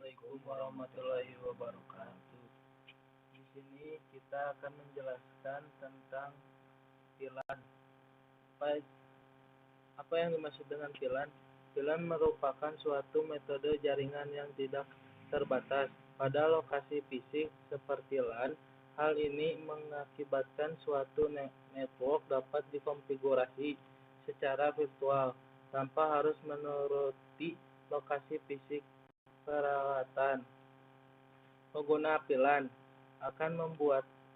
Assalamualaikum warahmatullahi wabarakatuh. Di sini kita akan menjelaskan tentang VLAN. Apa, apa yang dimaksud dengan VLAN? VLAN merupakan suatu metode jaringan yang tidak terbatas pada lokasi fisik seperti LAN. Hal ini mengakibatkan suatu network dapat dikonfigurasi secara virtual tanpa harus menuruti lokasi fisik peralatan. Pengguna VLAN akan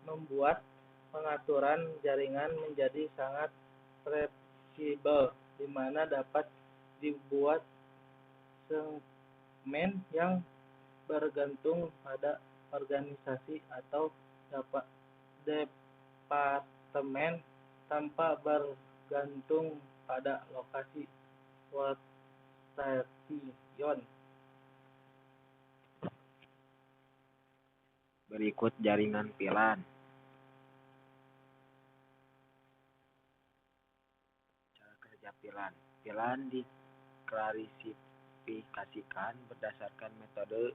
membuat pengaturan jaringan menjadi sangat fleksibel, di mana dapat dibuat segmen yang bergantung pada organisasi atau departemen tanpa bergantung pada lokasi workstation. Berikut jaringan VLAN. Cara kerja VLAN. VLAN diklasifikasikan berdasarkan metode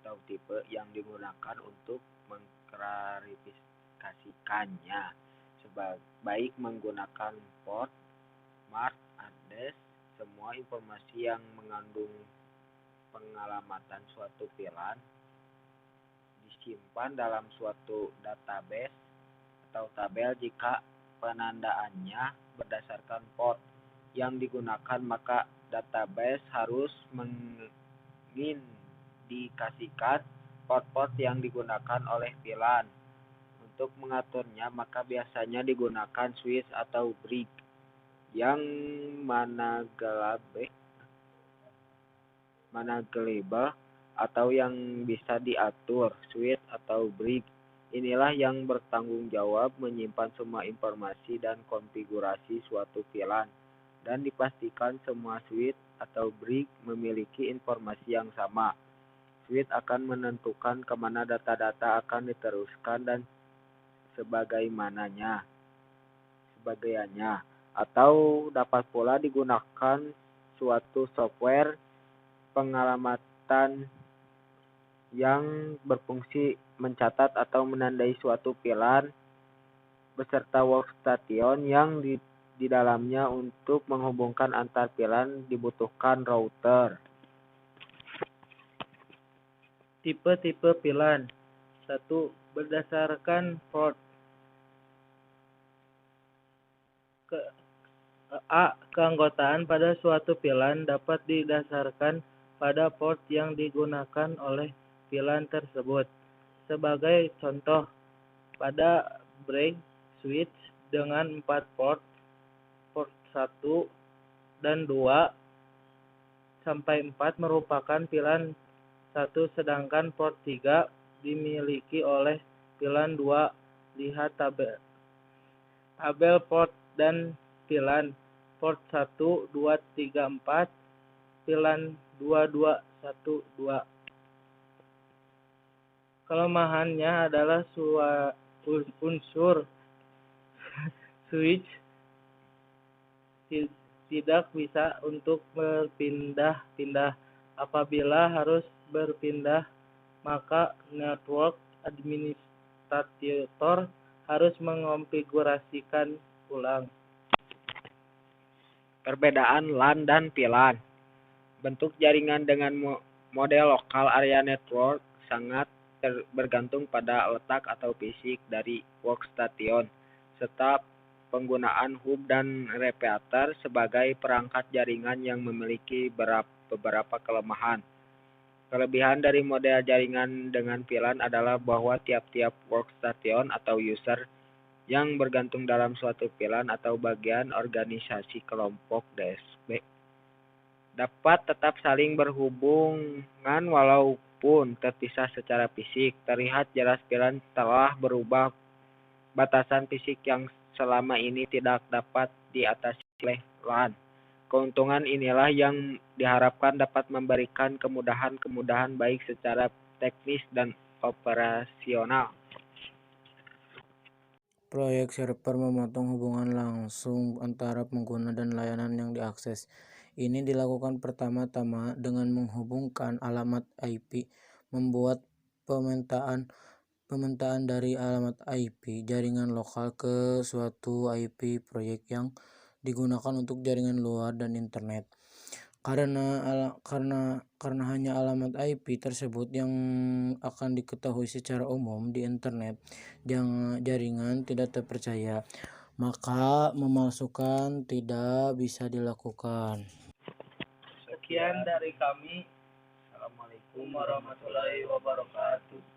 atau tipe yang digunakan untuk mengklasifikasikannya, baik menggunakan port, MAC, address. Semua informasi yang mengandung pengalamatan suatu VLAN disimpan dalam suatu database atau tabel. Jika penandaannya berdasarkan port yang digunakan, maka database harus mengindikasikan port-port yang digunakan oleh VLAN. Untuk mengaturnya, maka biasanya digunakan switch atau bridge yang manageable atau yang bisa diatur. Switch atau bridge inilah yang bertanggung jawab menyimpan semua informasi dan konfigurasi suatu VLAN, dan dipastikan semua switch atau bridge memiliki informasi yang sama. Switch akan menentukan kemana data-data akan diteruskan dan sebagainya, atau dapat pula digunakan suatu software pengalamatan yang berfungsi mencatat atau menandai suatu VLAN beserta workstation yang di dalamnya. Untuk menghubungkan antar VLAN dibutuhkan router. Tipe-tipe VLAN. 1. Berdasarkan port. Keanggotaan pada suatu VLAN dapat didasarkan pada port yang digunakan oleh VLAN tersebut. Sebagai contoh, pada bridge switch dengan 4 port 1 dan 2 sampai 4 merupakan VLAN 1, sedangkan port 3 dimiliki oleh VLAN 2. Lihat tabel port dan VLAN port 1, 2, 3, 4, VLAN 2, 2, 1, 2. Kelemahannya adalah unsur switch tidak bisa untuk berpindah-pindah. Apabila harus berpindah, maka network administrator harus mengonfigurasikan ulang. Perbedaan LAN dan VLAN. Bentuk jaringan dengan model local area network sangat bergantung pada letak atau fisik dari workstation, serta penggunaan hub dan repeater sebagai perangkat jaringan yang memiliki beberapa kelemahan. Kelebihan dari model jaringan dengan VLAN adalah bahwa tiap-tiap workstation atau user yang bergantung dalam suatu VLAN atau bagian organisasi kelompok DSP dapat tetap saling berhubungan walaupun terpisah secara fisik. Terlihat jelas VLAN telah berubah batasan fisik yang selama ini tidak dapat diatasi oleh LAN. Keuntungan inilah yang diharapkan dapat memberikan kemudahan baik secara teknis dan operasional. Proyek server memotong hubungan langsung antara pengguna dan layanan yang diakses. Ini dilakukan pertama-tama dengan menghubungkan alamat IP, membuat pemetaan dari alamat IP jaringan lokal ke suatu IP proyek yang digunakan untuk jaringan luar dan internet. Karena hanya alamat IP tersebut yang akan diketahui secara umum di internet, jaringan tidak terpercaya, maka memalsukan tidak bisa dilakukan. Sekian dari kami. Assalamualaikum warahmatullahi wabarakatuh.